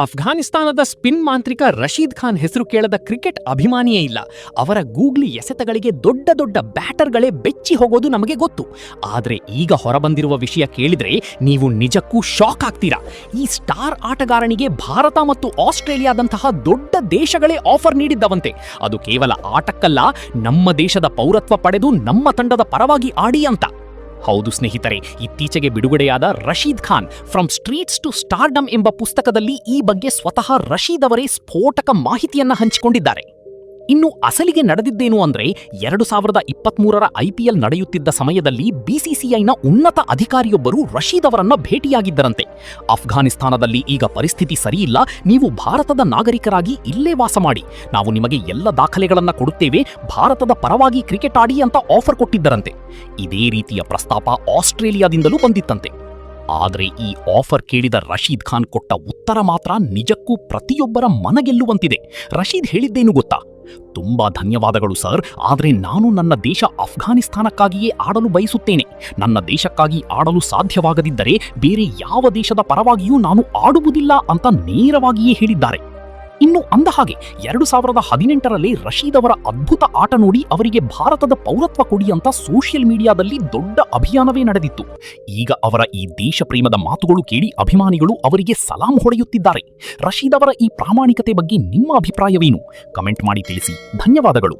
ಅಫ್ಘಾನಿಸ್ತಾನದ spin ಮಾಂತ್ರಿಕ ರಶೀದ್ ಖಾನ್ ಹೆಸರು ಕೇಳದ ಕ್ರಿಕೆಟ್ ಅಭಿಮಾನಿಯೇ ಇಲ್ಲ. ಅವರ ಗೂಗ್ಲಿ ಎಸೆತಗಳಿಗೆ ದೊಡ್ಡ ದೊಡ್ಡ ಬ್ಯಾಟರ್ಗಳೇ ಬೆಚ್ಚಿ ಹೋಗೋದು ನಮಗೆ ಗೊತ್ತು. ಆದರೆ ಈಗ ಹೊರಬಂದಿರುವ ವಿಷಯ ಕೇಳಿದ್ರೆ ನೀವು ನಿಜಕ್ಕೂ ಶಾಕ್ ಆಗ್ತೀರಾ. ಈ ಸ್ಟಾರ್ ಆಟಗಾರನಿಗೆ ಭಾರತ ಮತ್ತು ಆಸ್ಟ್ರೇಲಿಯಾದಂತಹ ದೊಡ್ಡ ದೇಶಗಳೇ ಆಫರ್ ನೀಡಿದ್ದವಂತೆ. ಅದು ಕೇವಲ ಆಟಕ್ಕಲ್ಲ, ನಮ್ಮ ದೇಶದ ಪೌರತ್ವ ಪಡೆದು ನಮ್ಮ ತಂಡದ ಪರವಾಗಿ ಆಡಿ ಅಂತ. ಹೌದು ಸ್ನೇಹಿತರೆ, ಇತ್ತೀಚೆಗೆ ಬಿಡುಗಡೆಯಾದ Rashid Khan from streets to stardom ಎಂಬ ಪುಸ್ತಕದಲ್ಲಿ ಈ ಬಗ್ಗೆ ಸ್ವತಃ ರಶೀದ್ ಅವರೇ ಸ್ಫೋಟಕ ಮಾಹಿತಿಯನ್ನ ಹಂಚಿಕೊಂಡಿದ್ದಾರೆ. ಇನ್ನು ಅಸಲಿಗೆ ನಡೆದಿದ್ದೇನು ಅಂದ್ರೆ 2023ರ IPL ನಡೆಯುತ್ತಿದ್ದ ಸಮಯದಲ್ಲಿ BCCIನ ಉನ್ನತ ಅಧಿಕಾರಿಯೊಬ್ಬರು ರಶೀದ್ ಅವರನ್ನ ಭೇಟಿಯಾಗಿದ್ದರಂತೆ. ಅಫ್ಘಾನಿಸ್ತಾನದಲ್ಲಿ ಈಗ ಪರಿಸ್ಥಿತಿ ಸರಿಯಿಲ್ಲ, ನೀವು ಭಾರತದ ನಾಗರಿಕರಾಗಿ ಇಲ್ಲೇ ವಾಸ ಮಾಡಿ, ನಾವು ನಿಮಗೆ ಎಲ್ಲ ದಾಖಲೆಗಳನ್ನ ಕೊಡುತ್ತೇವೆ, ಭಾರತದ ಪರವಾಗಿ ಕ್ರಿಕೆಟ್ ಆಡಿ ಅಂತ ಆಫರ್ ಕೊಟ್ಟಿದ್ದರಂತೆ. ಇದೇ ರೀತಿಯ ಪ್ರಸ್ತಾಪ ಆಸ್ಟ್ರೇಲಿಯಾದಿಂದಲೂ ಬಂದಿತ್ತಂತೆ. ಆದರೆ ಈ ಆಫರ್ ಕೇಳಿದ ರಶೀದ್ ಖಾನ್ ಕೊಟ್ಟ ಉತ್ತರ ಮಾತ್ರ ನಿಜಕ್ಕೂ ಪ್ರತಿಯೊಬ್ಬರ ಮನಗೆಲ್ಲುವಂತಿದೆ. ರಶೀದ್ ಹೇಳಿದ್ದೇನು ಗೊತ್ತಾ? ತುಂಬಾ ಧನ್ಯವಾದಗಳು ಸರ್, ಆದರೆ ನಾನು ನನ್ನ ದೇಶ ಅಫ್ಘಾನಿಸ್ತಾನಕ್ಕಾಗಿಯೇ ಆಡಲು ಬಯಸುತ್ತೇನೆ. ನನ್ನ ದೇಶಕ್ಕಾಗಿ ಆಡಲು ಸಾಧ್ಯವಾಗದಿದ್ದರೆ ಬೇರೆ ಯಾವ ದೇಶದ ಪರವಾಗಿಯೂ ನಾನು ಆಡುವುದಿಲ್ಲ ಅಂತ ನೇರವಾಗಿಯೇ ಹೇಳಿದ್ದಾರೆ. ಇನ್ನು ಅಂದಹಾಗೆ 2018ರಲ್ಲಿ ರಶೀದ್ ಅವರ ಅದ್ಭುತ ಆಟ ನೋಡಿ ಅವರಿಗೆ ಭಾರತದ ಪೌರತ್ವ ಕೊಡಿ ಅಂತ ಸೋಷಿಯಲ್ ಮೀಡಿಯಾದಲ್ಲಿ ದೊಡ್ಡ ಅಭಿಯಾನವೇ ನಡೆದಿತ್ತು. ಈಗ ಅವರ ಈ ದೇಶ ಪ್ರೇಮದ ಮಾತುಗಳು ಕೇಳಿ ಅಭಿಮಾನಿಗಳು ಅವರಿಗೆ ಸಲಾಂ ಹೊಡೆಯುತ್ತಿದ್ದಾರೆ. ರಶೀದ್ ಅವರ ಈ ಪ್ರಾಮಾಣಿಕತೆ ಬಗ್ಗೆ ನಿಮ್ಮ ಅಭಿಪ್ರಾಯವೇನು? ಕಮೆಂಟ್ ಮಾಡಿ ತಿಳಿಸಿ. ಧನ್ಯವಾದಗಳು.